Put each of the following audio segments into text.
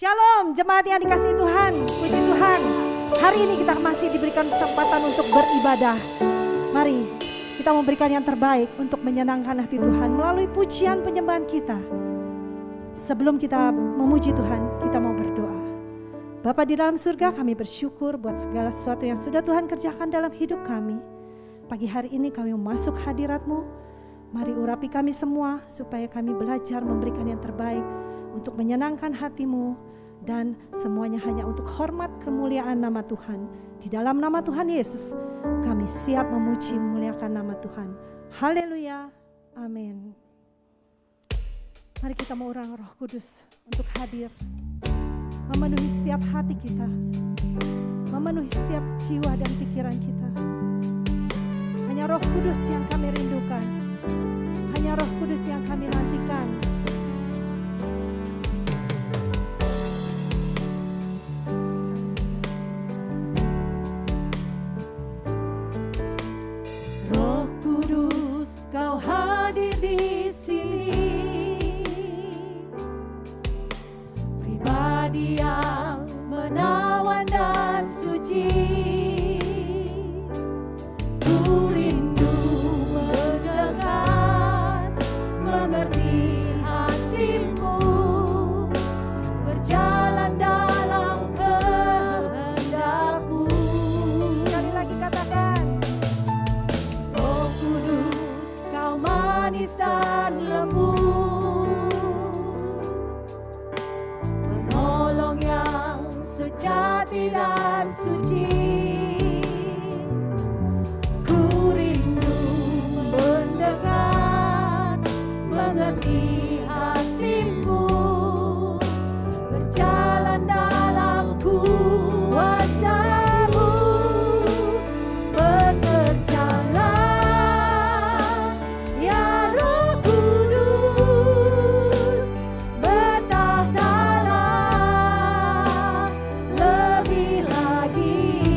Shalom jemaat yang dikasihi Tuhan, puji Tuhan. Hari ini kita masih diberikan kesempatan untuk beribadah. Mari kita memberikan yang terbaik untuk menyenangkan hati Tuhan melalui pujian penyembahan kita. Sebelum kita memuji Tuhan, kita mau berdoa. Bapa di dalam surga, kami bersyukur buat segala sesuatu yang sudah Tuhan kerjakan dalam hidup kami. Pagi hari ini kami masuk hadirat-Mu. Mari urapi kami semua supaya kami belajar memberikan yang terbaik untuk menyenangkan hati-Mu, dan semuanya hanya untuk hormat kemuliaan nama Tuhan. Di dalam nama Tuhan Yesus kami siap memuji memuliakan nama Tuhan. Haleluya, amin. Mari kita mengundang Roh Kudus untuk hadir, memenuhi setiap hati kita, memenuhi setiap jiwa dan pikiran kita. Hanya Roh Kudus yang kami rindukan, hanya Roh Kudus yang kami nantikan. Roh Kudus, Kau hadir di sini, pribadi yang menawan dan suci. Ku rindu mendekat, mengerti hatimu, berjalan dalam kehendak-Mu. Sekali lagi katakan, Roh Kudus, Kau manis dan lembut, penolong yang sejati dan suci. Ku rindu mendekat, mengerti hatimu, berjalan dalam kuasa-Mu. Bekerjalah ya Roh Kudus, bertahtalah lebih lagi.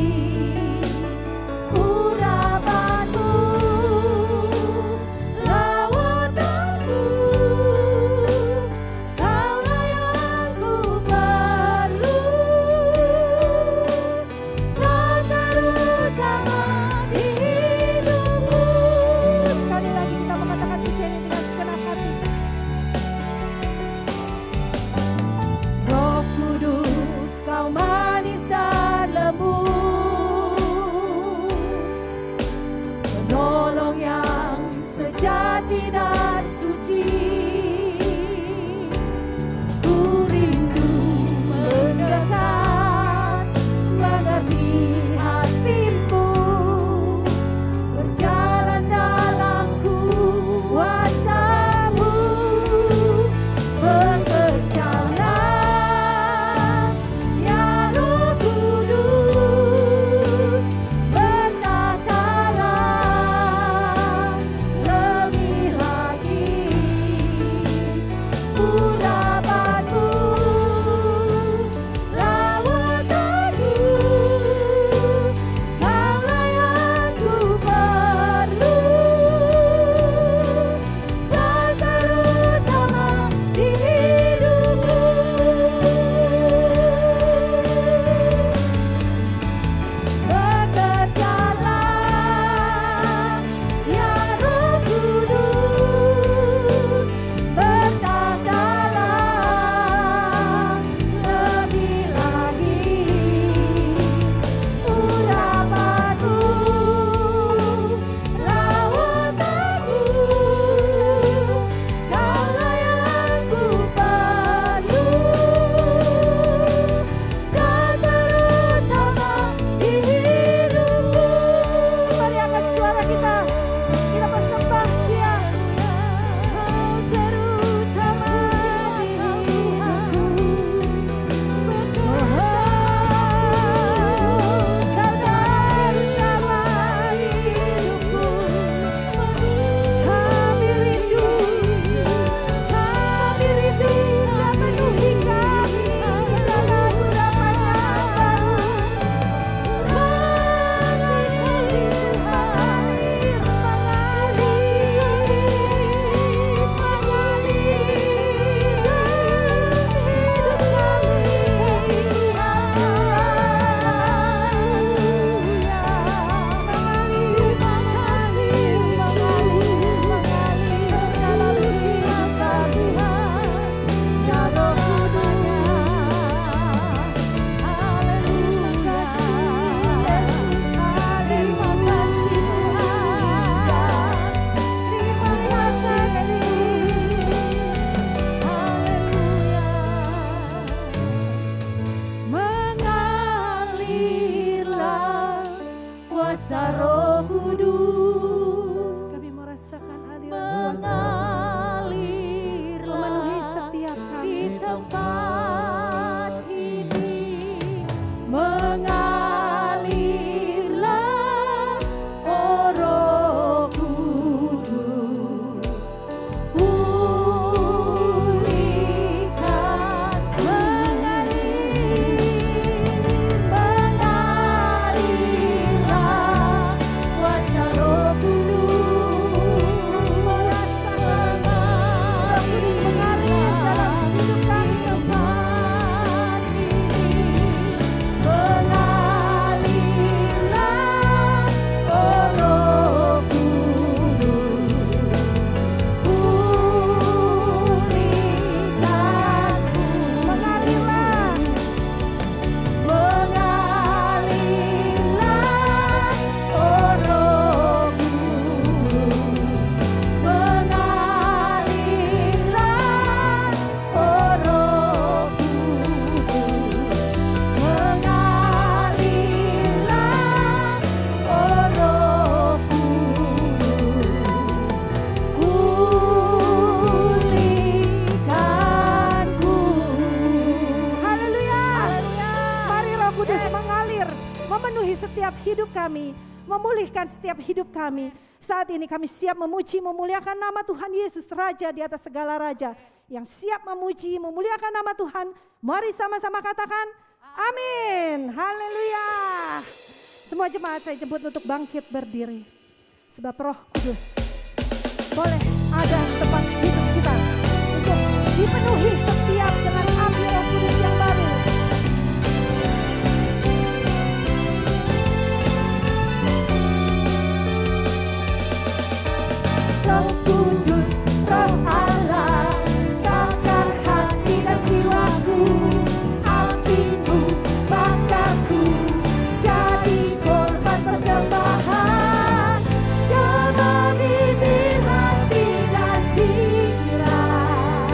kuasa Roh Kudus. Kami merasakan aliran kuasa memenuhi setiap kami di tempat ini. Mengalirlah, oh Roh Kudus, pulihkan. Mengalirlah kuasa Roh Kudus. Roh Kudus mengalir dalam hidup kami. Tempat ini mengalirlah, oh Roh Kudus, pulihkanku. Mengalirlah, Mengalirlah, oh Roh Kudus, mengalirlah, oh Roh Kudus, mengalirlah, oh Roh Kudus, pulihkanku. haleluya. Mari Roh Kudus mengalir, memenuhi setiap hidup kami, memulihkan setiap hidup kami. Saat ini kami siap memuji, memuliakan nama Tuhan Yesus, Raja di atas segala raja. Yang siap memuji, memuliakan nama Tuhan. Mari sama-sama katakan, amin. Haleluya. Semua jemaat saya jemput untuk bangkit berdiri. Sebab Roh Kudus boleh ada di tempat hidup kita untuk dipenuhi setiap dengan api Roh Kudus yang baru. Roh Kudus, Roh Allah, bakar hati dan jiwaku. Apimu bakarku, jadi korban persembahan. Coba bibir hati dan pikiran.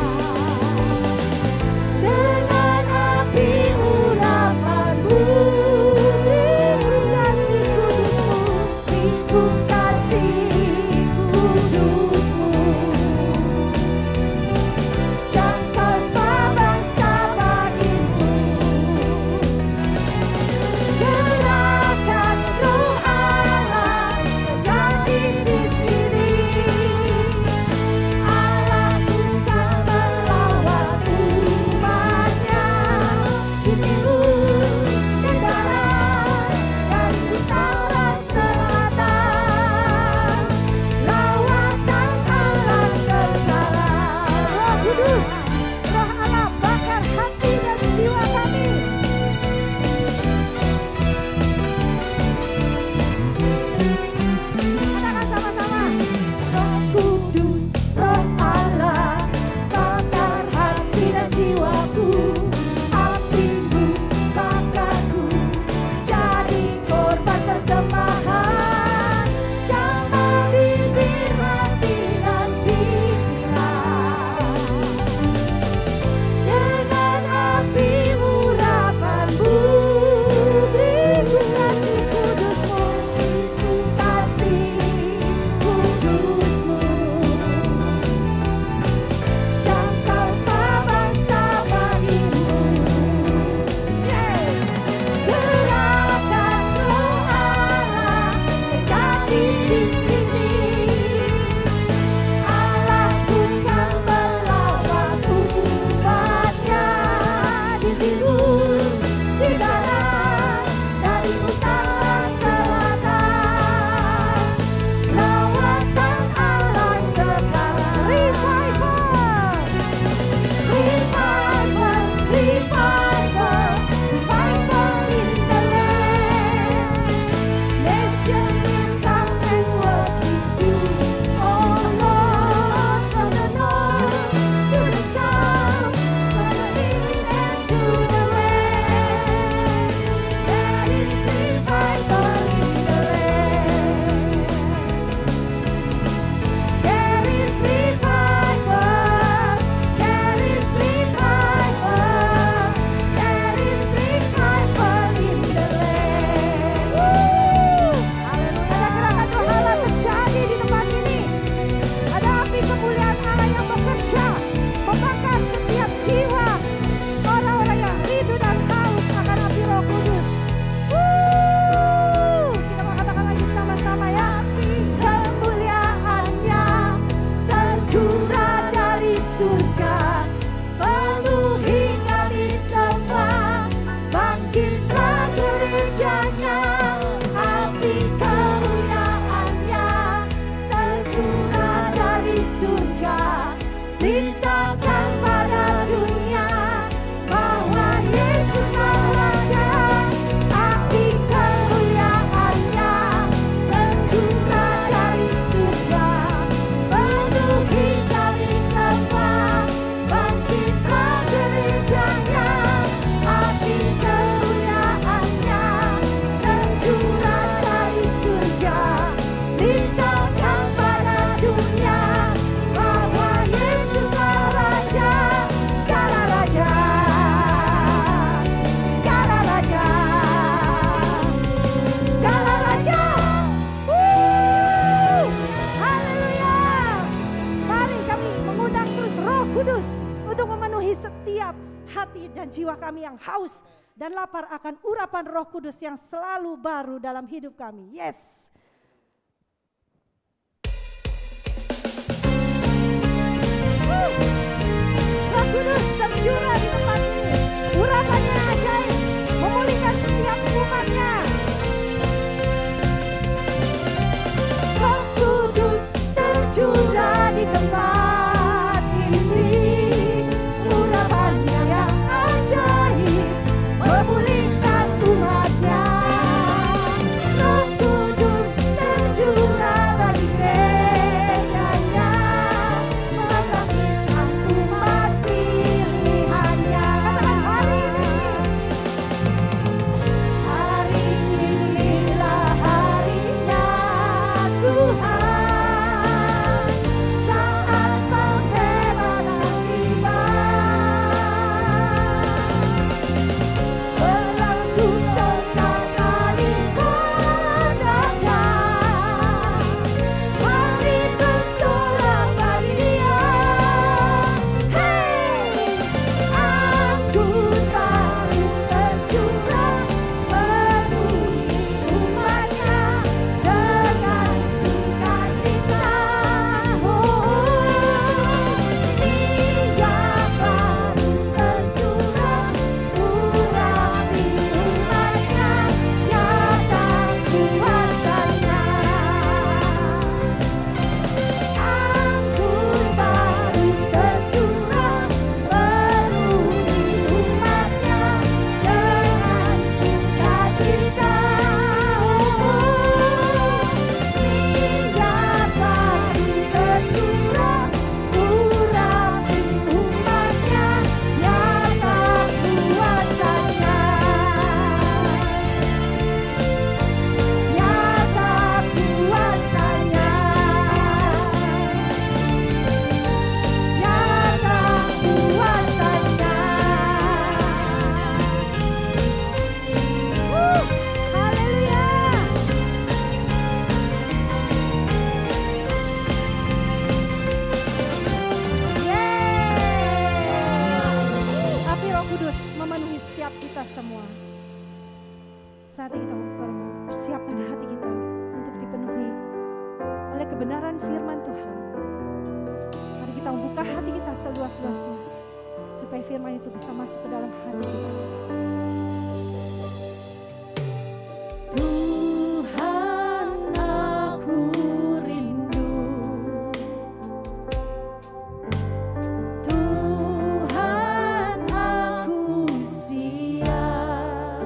kami yang haus dan lapar akan urapan Roh Kudus yang selalu baru dalam hidup kami. Yes. Roh Kudus tercurah di tempat ini. Urapannya ajaib, memulihkan setiap umatnya. Roh Kudus tercurah di tempat ini. Urapannya yang ajaib, memulihkan umatnya. Roh Kudus tercurah bagi gerejanya, membangkitkan umat pilihannya. Katakan hari ini. Hari inilah harinya Tuhan, saat pembebasan tiba. Belenggu dosa kali padamkan, hari bersorak bagi Dia. Hei, anggur baru tercurah, penuhi umatnya dengan sukacita. Minyak baru tercurah, urapi umatnya, nyata kuasanya. Anggur baru tercurah, penuhi umatnya dengan sukacita. Minyak baru tercurah, urapi umatnya, nyata kuasanya. Nyata kuasanya. Nyata kuasanya. Haleluya. Yeay. Api Roh Kudus memenuhi setiap kita semua. Saat ini kita persiapkan hati kita untuk dipenuhi oleh kebenaran firman Tuhan. Mari kita membuka hati kita seluas-luasnya supaya firman itu bisa masuk ke dalam hati kita. Tuhan, aku rindu. Tuhan, aku siap.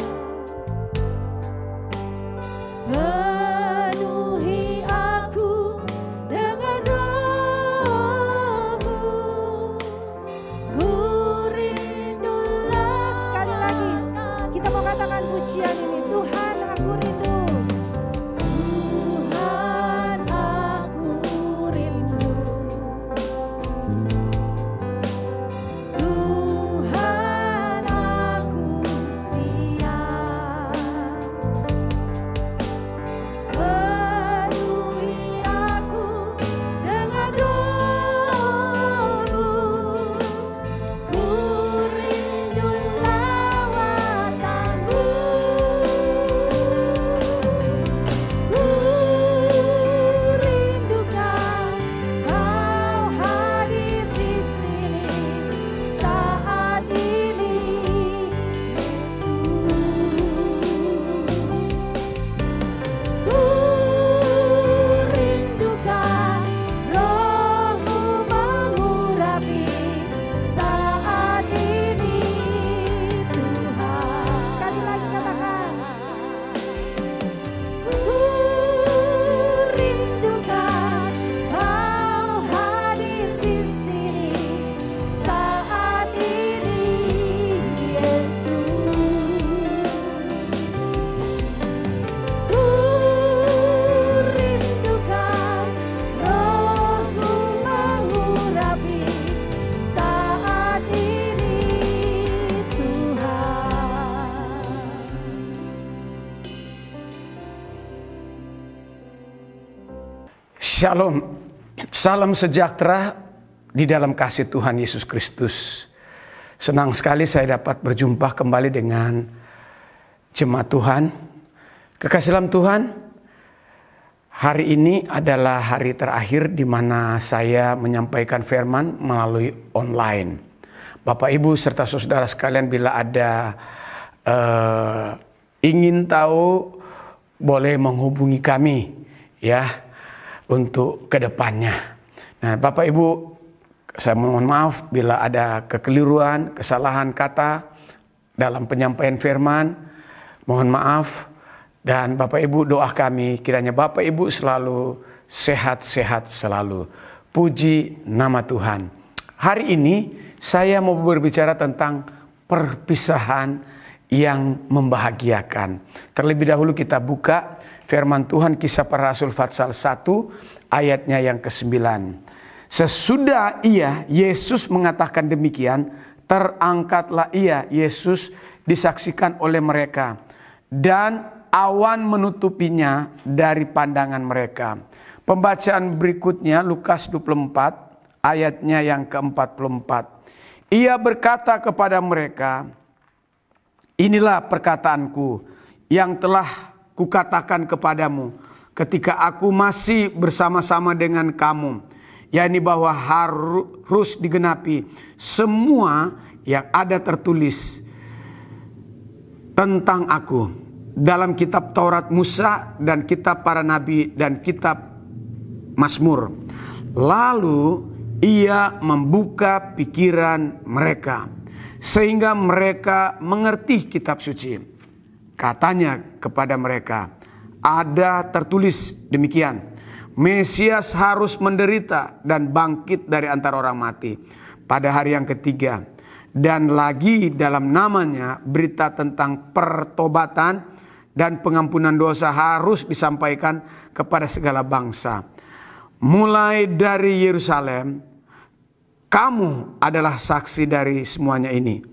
Penuhi aku dengan Roh-Mu. Ku rindulah. Sekali lagi kita mau katakan pujian ini. Tuhan, aku rindu. Tuhan, aku rindu. Tuhan, aku siap. Penuhi aku dengan Roh-Mu. Ku rindu lawatanmu. Ku rindukan Kau hadir di sini saat ini, Yesus. Ku rindukan Roh-Mu mengurapi saat ini, Tuhan. Sekali lagi katakan. Ku rindukan Kau hadir di sini saat ini, Yesus. Ku rindukan Roh-Mu mengurapi saat ini, Tuhan. Shalom, salam sejahtera di dalam kasih Tuhan Yesus Kristus. Senang sekali saya dapat berjumpa kembali dengan jemaat Tuhan. Kekasih dalam Tuhan, hari ini adalah hari terakhir di mana saya menyampaikan firman melalui online. Bapak Ibu serta saudara sekalian, bila ada ingin tahu, boleh menghubungi kami ya untuk kedepannya. Nah, Bapak Ibu, saya mohon maaf bila ada kekeliruan, kesalahan kata dalam penyampaian firman. Mohon maaf. Dan Bapak Ibu, doa kami kiranya Bapak Ibu selalu sehat-sehat selalu. Puji nama Tuhan. Hari ini saya mau berbicara tentang perpisahan yang membahagiakan. Terlebih dahulu kita buka firman Tuhan Kisah Para Rasul Fatsal 1 ayatnya yang ke-9. Sesudah Yesus mengatakan demikian, terangkatlah Yesus disaksikan oleh mereka, dan awan menutupinya dari pandangan mereka. Pembacaan berikutnya Lukas 24 ayatnya yang ke-44. Ia berkata kepada mereka, inilah perkataanku yang telah kukatakan kepadamu ketika aku masih bersama-sama dengan kamu, yakni bahwa harus digenapi semua yang ada tertulis tentang aku dalam kitab Taurat Musa dan kitab para nabi dan kitab Mazmur. Lalu ia membuka pikiran mereka sehingga mereka mengerti kitab suci. Katanya kepada mereka, ada tertulis demikian, Mesias harus menderita dan bangkit dari antara orang mati pada hari yang ketiga. Dan lagi dalam namanya berita tentang pertobatan dan pengampunan dosa harus disampaikan kepada segala bangsa. Mulai dari Yerusalem, kamu adalah saksi dari semuanya ini.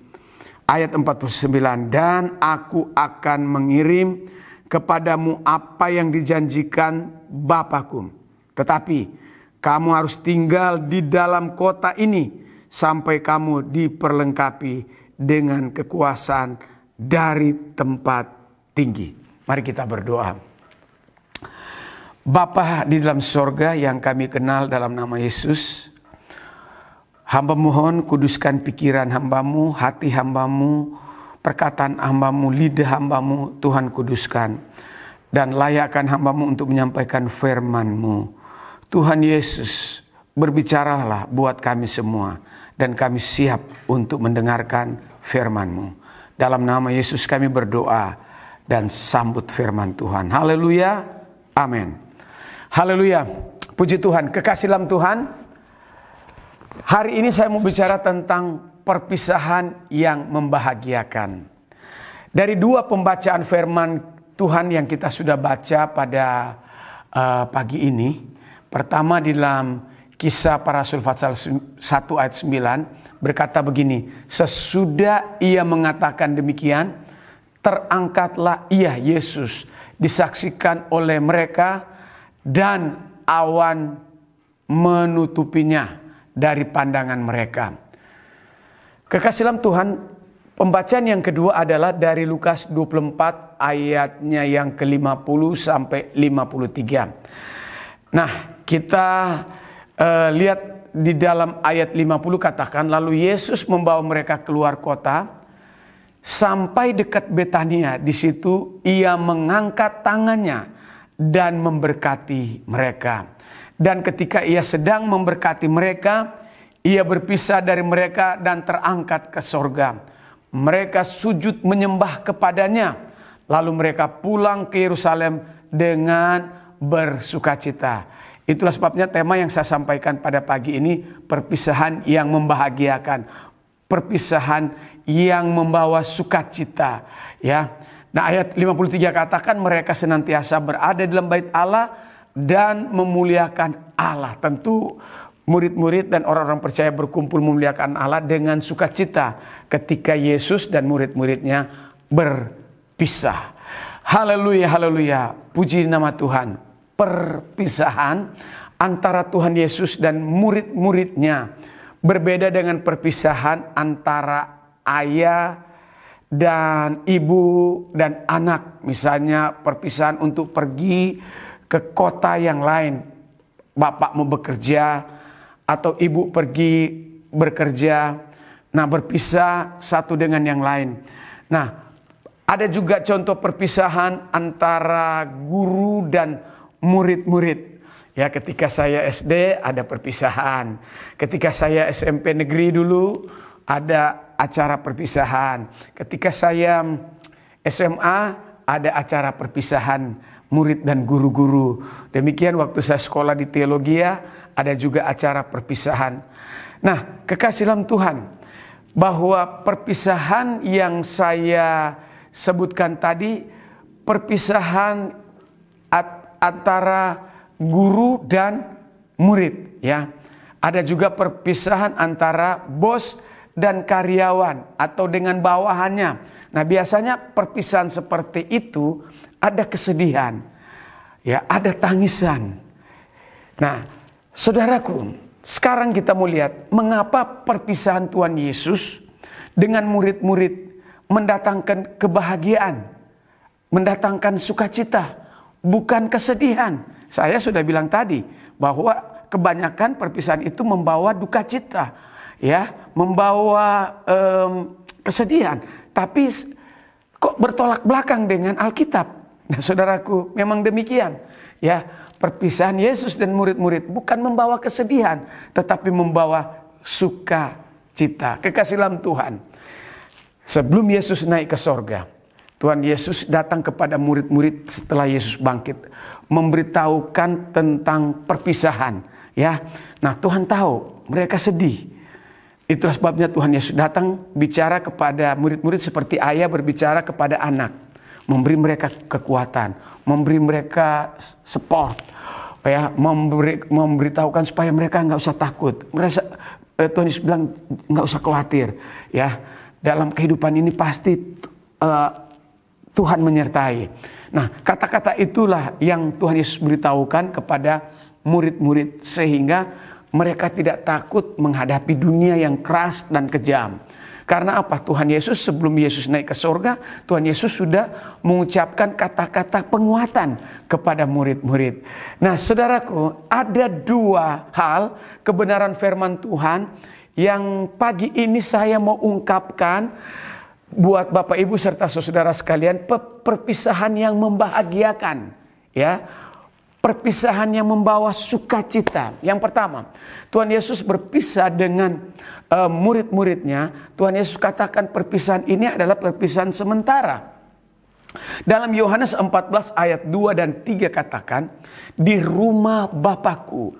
Ayat 49, dan aku akan mengirim kepadamu apa yang dijanjikan Bapakku. Tetapi kamu harus tinggal di dalam kota ini sampai kamu diperlengkapi dengan kekuasaan dari tempat tinggi. Mari kita berdoa. Bapa di dalam sorga yang kami kenal dalam nama Yesus, hamba mohon kuduskan pikiran hambamu, hati hambamu, perkataan hambamu, lidah hambamu, Tuhan kuduskan. Dan layakkan hambamu untuk menyampaikan firman-Mu. Tuhan Yesus, berbicaralah buat kami semua. Dan kami siap untuk mendengarkan firman-Mu. Dalam nama Yesus kami berdoa dan sambut firman Tuhan. Haleluya, amin. Haleluya, puji Tuhan. Kekasih dalam Tuhan, hari ini saya mau bicara tentang perpisahan yang membahagiakan. Dari dua pembacaan firman Tuhan yang kita sudah baca pada pagi ini. Pertama di dalam Kisah Para Rasul Fatsal 1 ayat 9 berkata begini, sesudah ia mengatakan demikian, terangkatlah Yesus disaksikan oleh mereka, dan awan menutupinya dari pandangan mereka. Kekasih dalam Tuhan, pembacaan yang kedua adalah dari Lukas 24 ayatnya yang ke-50 sampai 53. Nah, kita lihat di dalam ayat 50 katakan, lalu Yesus membawa mereka keluar kota sampai dekat Betania. Di situ ia mengangkat tangannya dan memberkati mereka. Dan ketika ia sedang memberkati mereka, ia berpisah dari mereka dan terangkat ke sorga. Mereka sujud menyembah kepadanya. Lalu mereka pulang ke Yerusalem dengan bersukacita. Itulah sebabnya tema yang saya sampaikan pada pagi ini, perpisahan yang membahagiakan. Perpisahan yang membawa sukacita. Ya. Nah, ayat 53 katakan mereka senantiasa berada dalam bait Allah dan memuliakan Allah. Tentu murid-murid dan orang-orang percaya berkumpul memuliakan Allah dengan sukacita ketika Yesus dan murid-muridnya berpisah. Haleluya, haleluya. Puji nama Tuhan. Perpisahan antara Tuhan Yesus dan murid-muridnya Berbeda dengan perpisahan antara ayah dan ibu dan anak. Misalnya perpisahan untuk pergi ke kota yang lain. Bapak mau bekerja atau ibu pergi bekerja. Nah, berpisah satu dengan yang lain. Nah, ada juga contoh perpisahan antara guru dan murid-murid. Ya, ketika saya SD ada perpisahan. Ketika saya SMP negeri dulu ada acara perpisahan. Ketika saya SMA ada acara perpisahan murid dan guru-guru. Demikian waktu saya sekolah di teologi ada juga acara perpisahan. Nah, kekasih dalam Tuhan, bahwa perpisahan yang saya sebutkan tadi, perpisahan antara guru dan murid, ya. Ada juga perpisahan antara bos dan karyawan atau dengan bawahannya. Nah, biasanya perpisahan seperti itu ada kesedihan, ya, ada tangisan. Nah, saudaraku, sekarang kita mau lihat mengapa perpisahan Tuhan Yesus dengan murid-murid mendatangkan kebahagiaan, mendatangkan sukacita, bukan kesedihan. Saya sudah bilang tadi bahwa kebanyakan perpisahan itu membawa duka cita, ya, membawa kesedihan. Tapi kok bertolak belakang dengan Alkitab? Nah, saudaraku, memang demikian, ya. Perpisahan Yesus dan murid-murid bukan membawa kesedihan, tetapi membawa sukacita. Kekasih dalam Tuhan, sebelum Yesus naik ke sorga, Tuhan Yesus datang kepada murid-murid setelah Yesus bangkit, memberitahukan tentang perpisahan, ya. Nah, Tuhan tahu mereka sedih. Itulah sebabnya Tuhan Yesus datang bicara kepada murid-murid seperti ayah berbicara kepada anak, memberi mereka kekuatan, memberi mereka support, ya, memberitahukan supaya mereka nggak usah takut. Tuhan Yesus bilang nggak usah khawatir, ya. Dalam kehidupan ini pasti Tuhan menyertai. Nah, kata-kata itulah yang Tuhan Yesus beritahukan kepada murid-murid sehingga mereka tidak takut menghadapi dunia yang keras dan kejam. Karena apa? Tuhan Yesus sebelum Yesus naik ke surga, Tuhan Yesus sudah mengucapkan kata-kata penguatan kepada murid-murid. Nah, saudaraku, ada dua hal kebenaran firman Tuhan yang pagi ini saya mau ungkapkan buat Bapak Ibu serta saudara sekalian, perpisahan yang membahagiakan, ya. Perpisahan yang membawa sukacita. Yang pertama, Tuhan Yesus berpisah dengan murid-muridnya. Tuhan Yesus katakan perpisahan ini adalah perpisahan sementara. Dalam Yohanes 14 ayat 2 dan 3 katakan, di rumah Bapakku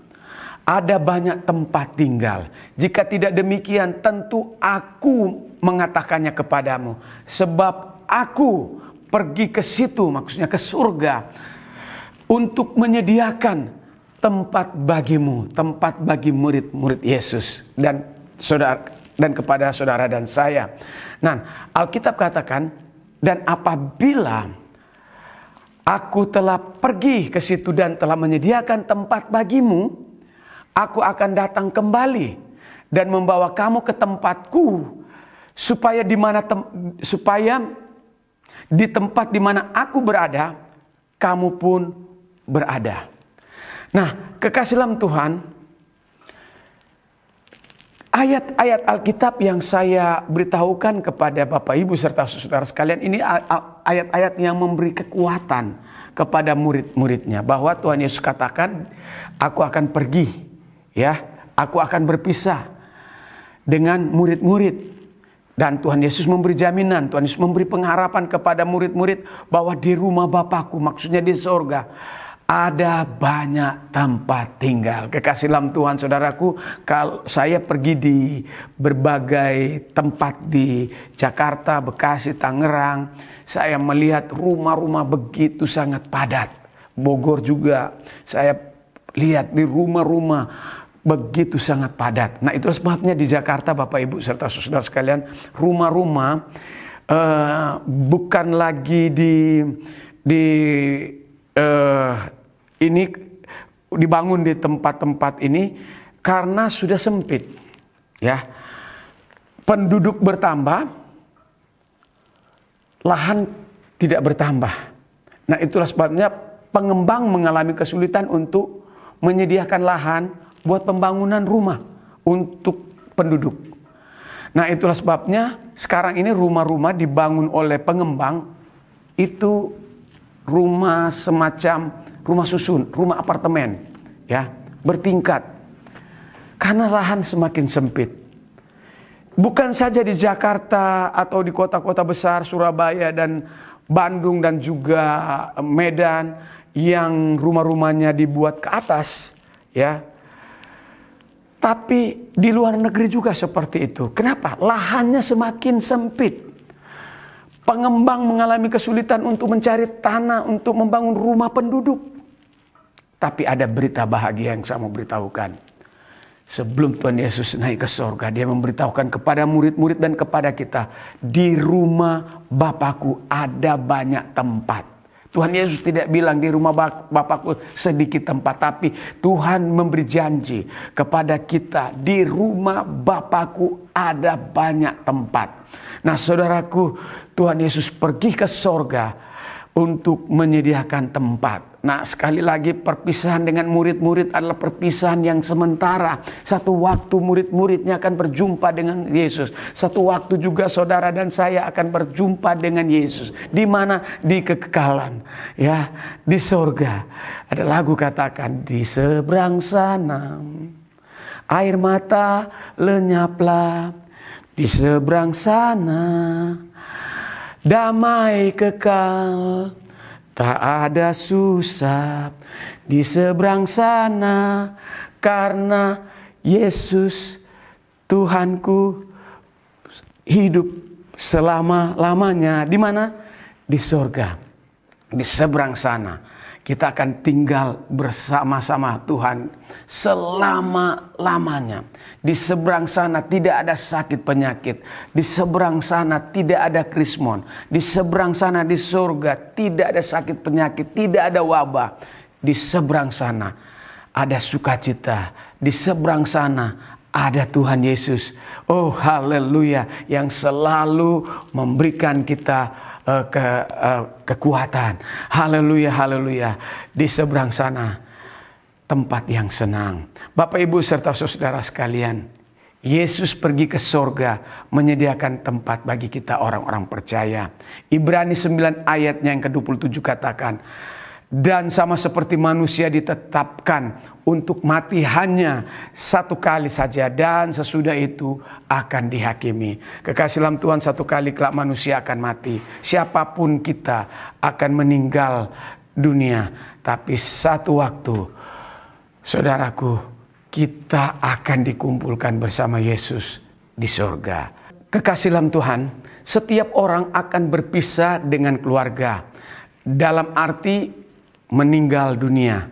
ada banyak tempat tinggal. Jika tidak demikian, tentu aku mengatakannya kepadamu. Sebab aku pergi ke situ, maksudnya ke surga, untuk menyediakan tempat bagimu, tempat bagi murid-murid Yesus dan saudara, dan kepada saudara dan saya. Nah, Alkitab katakan, dan apabila aku telah pergi ke situ dan telah menyediakan tempat bagimu, aku akan datang kembali dan membawa kamu ke tempatku, supaya di tempat di mana aku berada, kamu pun berada. Nah, kekasih dalam Tuhan, ayat-ayat Alkitab yang saya beritahukan kepada Bapak Ibu serta saudara sekalian ini ayat-ayat yang memberi kekuatan kepada murid-muridnya, bahwa Tuhan Yesus katakan, aku akan pergi, ya, aku akan berpisah dengan murid-murid. Dan Tuhan Yesus memberi jaminan, Tuhan Yesus memberi pengharapan kepada murid-murid bahwa di rumah Bapakku, maksudnya di sorga, ada banyak tempat tinggal. Kekasih dalam Tuhan, saudaraku, kalau saya pergi di berbagai tempat di Jakarta, Bekasi, Tangerang, saya melihat rumah-rumah begitu sangat padat. Bogor juga, saya lihat di rumah-rumah begitu sangat padat. Nah, itu sebabnya di Jakarta, Bapak Ibu serta saudara sekalian, rumah-rumah bukan lagi ini dibangun di tempat-tempat ini karena sudah sempit. Ya. Penduduk bertambah, lahan tidak bertambah. Nah, itulah sebabnya pengembang mengalami kesulitan untuk menyediakan lahan buat pembangunan rumah untuk penduduk. Nah, itulah sebabnya sekarang ini rumah-rumah dibangun oleh pengembang itu rumah semacam rumah susun, rumah apartemen, ya, bertingkat. Karena lahan semakin sempit. Bukan saja di Jakarta atau di kota-kota besar Surabaya dan Bandung dan juga Medan yang rumah-rumahnya dibuat ke atas, ya. Tapi di luar negeri juga seperti itu. Kenapa? Lahannya semakin sempit. Pengembang mengalami kesulitan untuk mencari tanah untuk membangun rumah penduduk. Tapi ada berita bahagia yang saya mau beritahukan. Sebelum Tuhan Yesus naik ke sorga, dia memberitahukan kepada murid-murid dan kepada kita, di rumah Bapakku ada banyak tempat. Tuhan Yesus tidak bilang di rumah Bapakku sedikit tempat, tapi Tuhan memberi janji kepada kita, di rumah Bapakku ada banyak tempat. Nah, saudaraku, Tuhan Yesus pergi ke sorga untuk menyediakan tempat. Nah, sekali lagi perpisahan dengan murid-murid adalah perpisahan yang sementara. Satu waktu murid-muridnya akan berjumpa dengan Yesus. Satu waktu juga saudara dan saya akan berjumpa dengan Yesus. Di mana? Di kekekalan. Ya, di sorga. Ada lagu katakan, di seberang sana air mata lenyaplah. Di seberang sana damai kekal, tak ada susah di seberang sana, karena Yesus Tuhanku hidup selama-lamanya. Di mana? Di sorga. Di seberang sana kita akan tinggal bersama-sama Tuhan selama-lamanya. Di seberang sana tidak ada sakit penyakit. Di seberang sana tidak ada krismon. Di seberang sana di surga tidak ada sakit penyakit, tidak ada wabah. Di seberang sana ada sukacita. Di seberang sana ada Tuhan Yesus. Oh, haleluya, yang selalu memberikan kita kekuatan. Haleluya, haleluya. Di seberang sana tempat yang senang. Bapak, Ibu serta saudara sekalian, Yesus pergi ke sorga menyediakan tempat bagi kita orang-orang percaya. Ibrani 9 ayatnya yang ke-27 katakan, dan sama seperti manusia ditetapkan untuk mati hanya satu kali saja, dan sesudah itu akan dihakimi. Kekasih dalam Tuhan, satu kali kelak manusia akan mati. Siapapun kita akan meninggal dunia. Tapi satu waktu, saudaraku, kita akan dikumpulkan bersama Yesus di sorga. Kekasih dalam Tuhan, setiap orang akan berpisah dengan keluarga. Dalam arti meninggal dunia.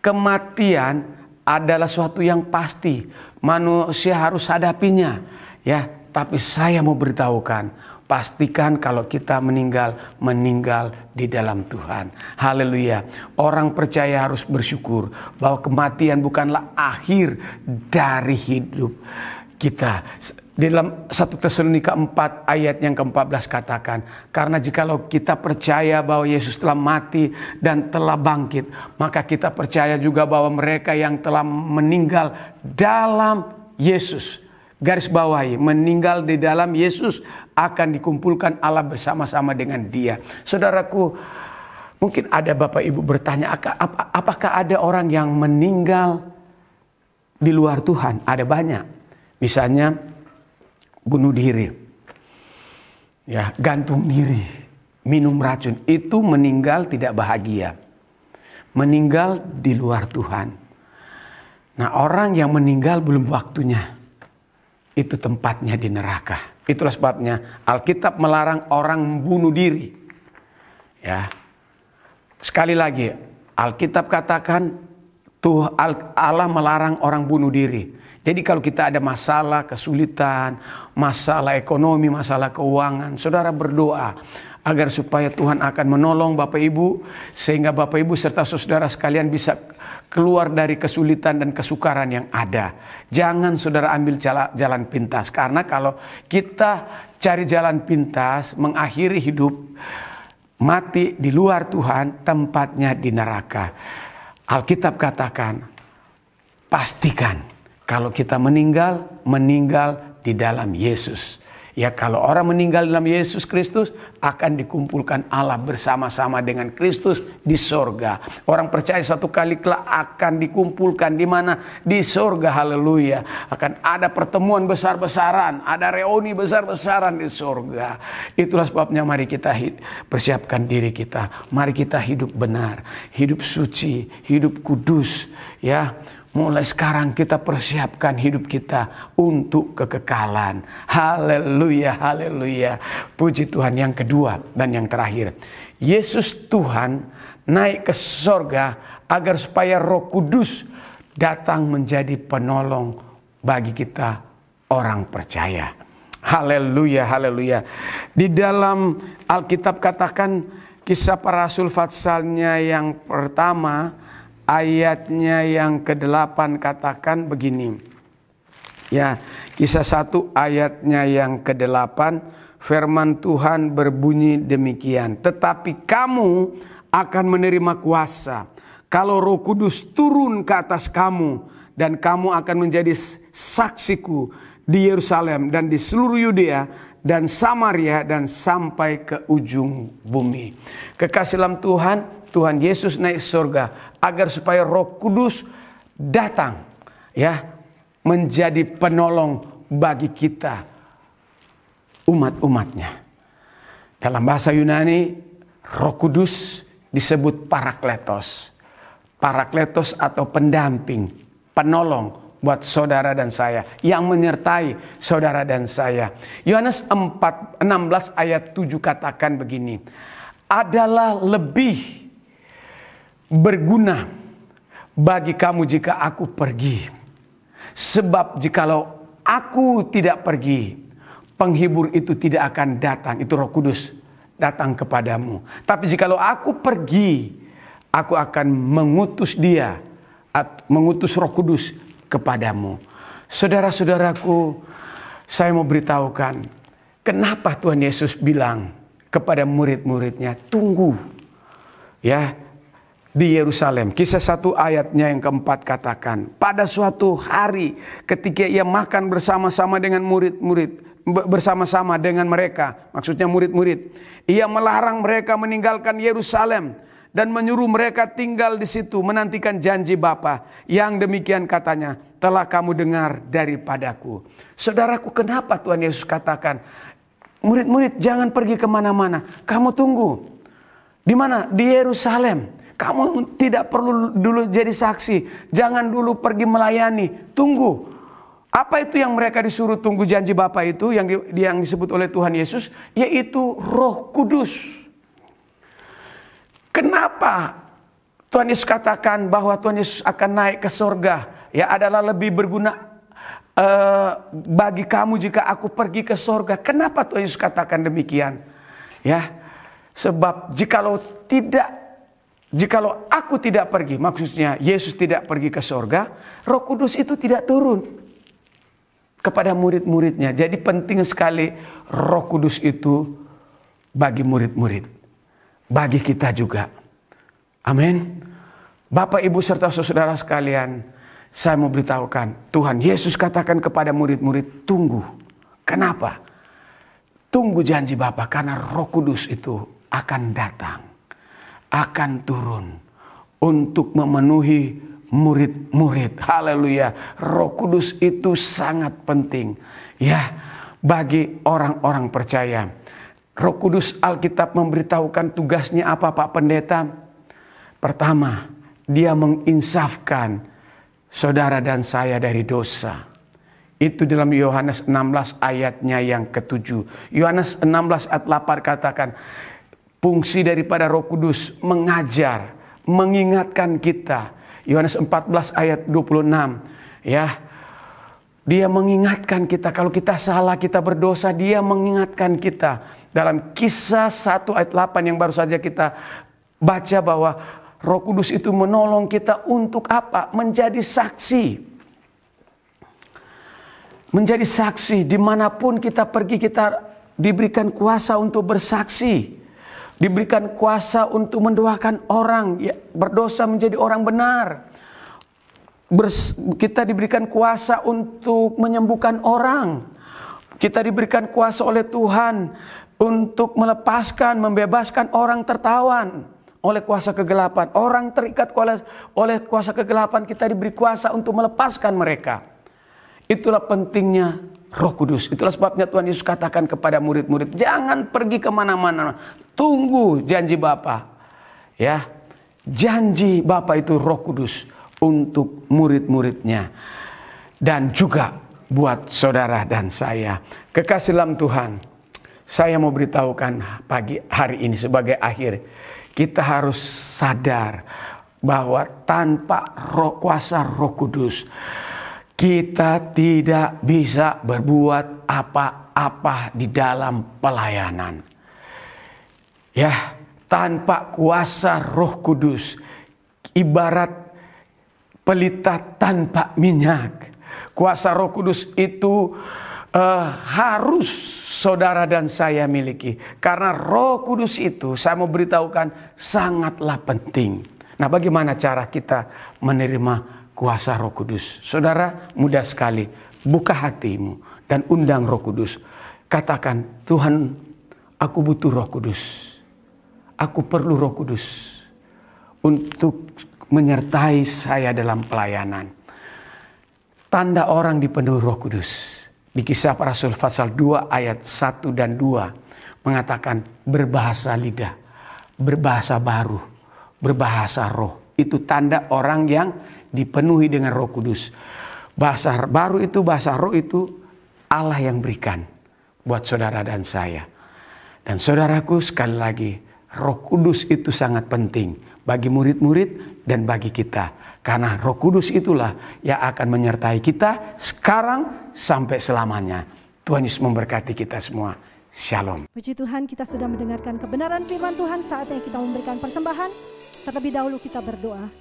Kematian adalah suatu yang pasti. Manusia harus hadapinya. Ya, tapi saya mau beritahukan, pastikan kalau kita meninggal di dalam Tuhan. Haleluya. Orang percaya harus bersyukur bahwa kematian bukanlah akhir dari hidup kita. Di dalam 1 Tesalonika 4 ayat yang ke-14 katakan, karena jikalau kita percaya bahwa Yesus telah mati dan telah bangkit, maka kita percaya juga bahwa mereka yang telah meninggal dalam Yesus, garis bawahi, meninggal di dalam Yesus, akan dikumpulkan Allah bersama-sama dengan Dia. Saudaraku, mungkin ada Bapak Ibu bertanya, apakah ada orang yang meninggal di luar Tuhan? Ada banyak. Misalnya bunuh diri, ya, gantung diri, minum racun, itu meninggal tidak bahagia, meninggal di luar Tuhan. Nah, orang yang meninggal belum waktunya, itu tempatnya di neraka. Itulah sebabnya Alkitab melarang orang bunuh diri. Ya, sekali lagi Alkitab katakan Allah melarang orang bunuh diri. Jadi kalau kita ada masalah, kesulitan, masalah ekonomi, masalah keuangan, saudara berdoa agar supaya Tuhan akan menolong Bapak Ibu, sehingga Bapak Ibu serta saudara sekalian bisa keluar dari kesulitan dan kesukaran yang ada. Jangan saudara ambil jalan pintas, karena kalau kita cari jalan pintas, mengakhiri hidup, mati di luar Tuhan, tempatnya di neraka. Alkitab katakan, pastikan kalau kita meninggal di dalam Yesus. Ya, kalau orang meninggal dalam Yesus Kristus akan dikumpulkan Allah bersama-sama dengan Kristus di sorga. Orang percaya satu kali kelak akan dikumpulkan di mana? Di sorga, haleluya. Akan ada pertemuan besar-besaran, ada reuni besar-besaran di sorga. Itulah sebabnya mari kita persiapkan diri kita. Mari kita hidup benar, hidup suci, hidup kudus, ya. Mulai sekarang kita persiapkan hidup kita untuk kekekalan. Haleluya, haleluya. Puji Tuhan. Yang kedua dan yang terakhir, Yesus Tuhan naik ke sorga agar supaya Roh Kudus datang menjadi penolong bagi kita orang percaya. Haleluya, haleluya. Di dalam Alkitab katakan, Kisah Para Rasul pasalnya yang pertama, ayatnya yang ke-8 katakan begini. Ya, Kisah 1 ayatnya yang ke-8, firman Tuhan berbunyi demikian. Tetapi kamu akan menerima kuasa kalau Roh Kudus turun ke atas kamu, dan kamu akan menjadi saksiku di Yerusalem dan di seluruh Yudea dan Samaria dan sampai ke ujung bumi. Kekasih dalam Tuhan, Tuhan Yesus naik surga agar supaya Roh Kudus datang, ya, menjadi penolong bagi kita umat-umatnya. Dalam bahasa Yunani, Roh Kudus disebut Parakletos. Parakletos atau pendamping, penolong buat saudara dan saya, yang menyertai saudara dan saya. Yohanes 4:16 ayat 7 katakan begini. Adalah lebih berguna bagi kamu jika aku pergi. Sebab jikalau aku tidak pergi, penghibur itu tidak akan datang. Itu Roh Kudus datang kepadamu. Tapi jikalau aku pergi, aku akan mengutus dia, mengutus Roh Kudus kepadamu. Saudara-saudaraku, saya mau beritahukan kenapa Tuhan Yesus bilang kepada murid-muridnya, tunggu, ya, di Yerusalem. Kisah 1 ayatnya yang ke-4 katakan, pada suatu hari ketika ia makan bersama-sama dengan murid-murid, bersama-sama dengan mereka, maksudnya murid-murid, ia melarang mereka meninggalkan Yerusalem dan menyuruh mereka tinggal di situ menantikan janji Bapa, yang demikian katanya telah kamu dengar daripadaku. Saudaraku, kenapa Tuhan Yesus katakan, murid-murid jangan pergi kemana-mana, kamu tunggu. Di mana? Di Yerusalem. Kamu tidak perlu dulu jadi saksi. Jangan dulu pergi melayani. Tunggu. Apa itu yang mereka disuruh tunggu janji Bapa itu yang disebut oleh Tuhan Yesus? Yaitu Roh Kudus. Kenapa Tuhan Yesus katakan bahwa Tuhan Yesus akan naik ke sorga? Ya, adalah lebih berguna bagi kamu jika aku pergi ke sorga. Kenapa Tuhan Yesus katakan demikian? Ya, sebab jikalau aku tidak pergi, maksudnya Yesus tidak pergi ke sorga, Roh Kudus itu tidak turun kepada murid-muridnya. Jadi penting sekali Roh Kudus itu bagi murid-murid, bagi kita juga. Amin. Bapak, Ibu serta saudara sekalian, saya mau beritahukan, Tuhan Yesus katakan kepada murid-murid, tunggu. Kenapa? Tunggu janji Bapa, karena Roh Kudus itu akan datang, akan turun untuk memenuhi murid-murid. Haleluya. Roh Kudus itu sangat penting, ya, bagi orang-orang percaya. Roh Kudus, Alkitab memberitahukan tugasnya apa, Pak Pendeta? Pertama, dia menginsafkan saudara dan saya dari dosa. Itu dalam Yohanes 16 ayatnya yang ke-7. Yohanes 16 ayat 8 katakan, fungsi daripada Roh Kudus mengajar, mengingatkan kita. Yohanes 14 ayat 26, ya, Dia mengingatkan kita, kalau kita salah, kita berdosa, dia mengingatkan kita. Dalam Kisah 1 ayat 8 yang baru saja kita baca bahwa Roh Kudus itu menolong kita untuk apa? Menjadi saksi. Menjadi saksi dimanapun kita pergi, kita diberikan kuasa untuk bersaksi. Diberikan kuasa untuk mendoakan orang berdosa menjadi orang benar. Kita diberikan kuasa untuk menyembuhkan orang. Kita diberikan kuasa oleh Tuhan untuk melepaskan, membebaskan orang tertawan oleh kuasa kegelapan. Orang terikat oleh kuasa kegelapan, kita diberi kuasa untuk melepaskan mereka. Itulah pentingnya Roh Kudus. Itulah sebabnya Tuhan Yesus katakan kepada murid-murid, jangan pergi kemana-mana, tunggu janji Bapa. Ya, janji Bapa itu Roh Kudus untuk murid-muridnya dan juga buat saudara dan saya. Kekasih dalam Tuhan, saya mau beritahukan pagi hari ini sebagai akhir, kita harus sadar bahwa tanpa kuasa Roh Kudus kita tidak bisa berbuat apa-apa di dalam pelayanan. Ya, tanpa kuasa Roh Kudus ibarat pelita tanpa minyak. Kuasa Roh Kudus itu harus saudara dan saya miliki. Karena Roh Kudus itu, saya mau beritahukan, sangatlah penting. Nah, bagaimana cara kita menerima kuasa Roh Kudus? Saudara, mudah sekali. Buka hatimu dan undang Roh Kudus. Katakan, Tuhan, aku butuh Roh Kudus. Aku perlu Roh Kudus untuk menyertai saya dalam pelayanan. Tanda orang dipenuhi Roh Kudus. Di Kisah Para Rasul pasal 2 ayat 1 dan 2 mengatakan berbahasa lidah, berbahasa baru, berbahasa roh. Itu tanda orang yang dipenuhi dengan Roh Kudus. Bahasa baru itu, bahasa roh itu Allah yang berikan buat saudara dan saya. Dan saudaraku, sekali lagi, Roh Kudus itu sangat penting bagi murid-murid dan bagi kita. Karena Roh Kudus itulah yang akan menyertai kita sekarang sampai selamanya. Tuhan Yesus memberkati kita semua. Shalom. Puji Tuhan, kita sudah mendengarkan kebenaran firman Tuhan. Saatnya kita memberikan persembahan. Terlebih dahulu kita berdoa.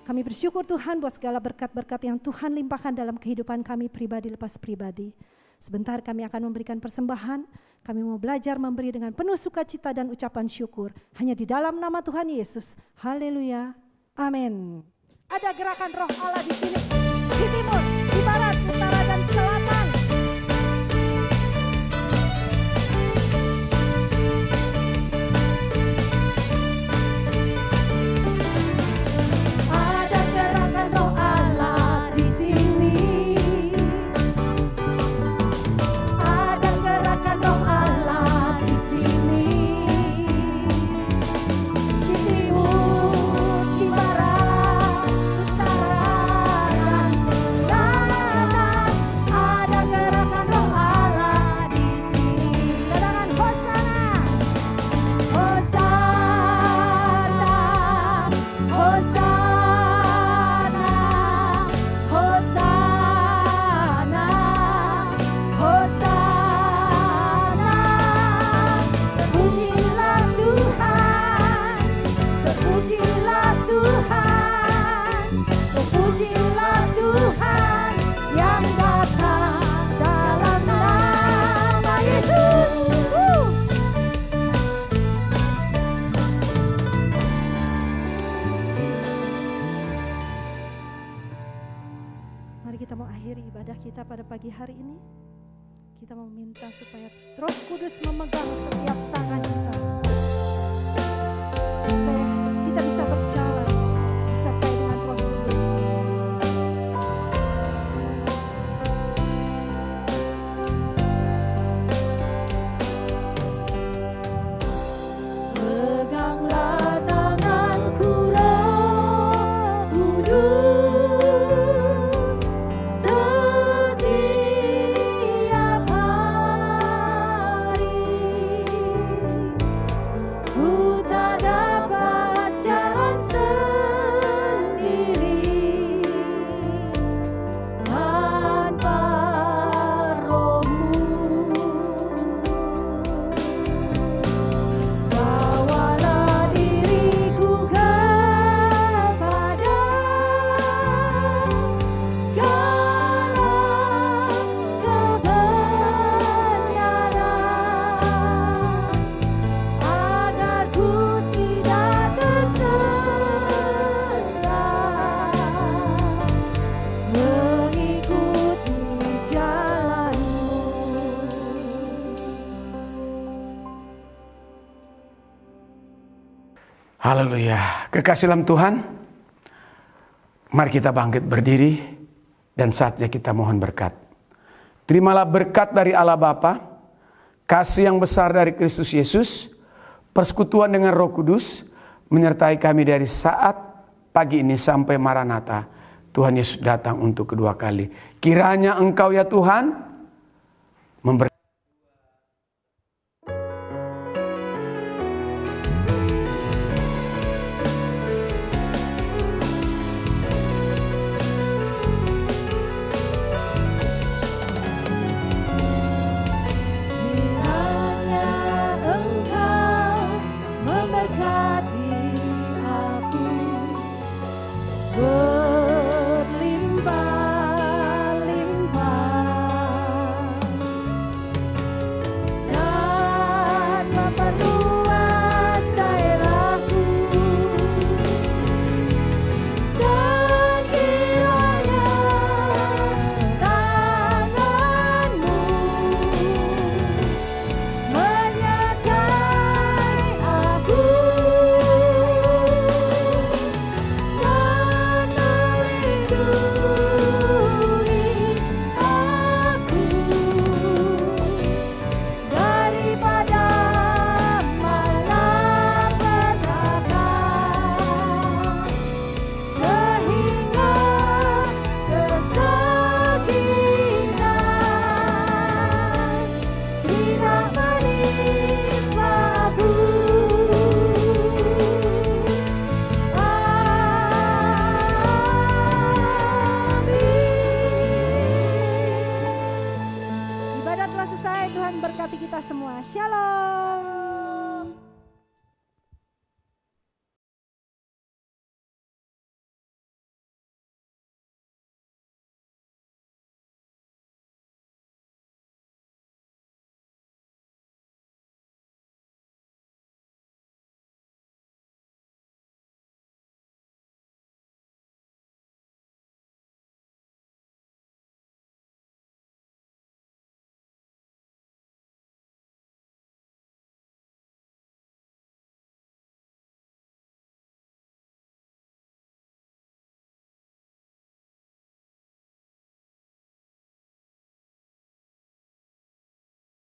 Kami bersyukur Tuhan buat segala berkat-berkat yang Tuhan limpahkan dalam kehidupan kami pribadi lepas pribadi. Sebentar kami akan memberikan persembahan. Kami mau belajar memberi dengan penuh sukacita dan ucapan syukur. Hanya di dalam nama Tuhan Yesus. Haleluya. Amin. Ada gerakan Roh Allah di sini. Di timur, di barat, utara dan selatan. Ada gerakan Roh Allah di sini. Ada gerakan Roh Allah di sini. Di timur, di barat, utara dan selatan. Ada gerakan Roh Allah di sini. Katakan Hosana, Hosana, Hosana, Hosana, Hosana. Terpujilah Tuhan, terpujilah Tuhan, terpujilah Tuhan yang datang dalam nama Yesus. Mari kita mau akhiri ibadah kita pada pagi hari ini. Kita mau minta supaya Roh Kudus memegang setiap tangan kita. Supaya kita bisa berjalan disertai dengan Roh Kudus. Peganglah tanganku Roh Kudus setiap hari. Ku tak dapat Haleluya. Kekasih dalam Tuhan, mari kita bangkit berdiri dan saatnya kita mohon berkat. Terimalah berkat dari Allah Bapa, kasih yang besar dari Kristus Yesus, persekutuan dengan Roh Kudus menyertai kami dari saat pagi ini sampai Maranatha. Tuhan Yesus datang untuk kedua kali. Kiranya Engkau ya Tuhan memberkati. Ibadah telah selesai, Tuhan berkati kita semua. Shalom.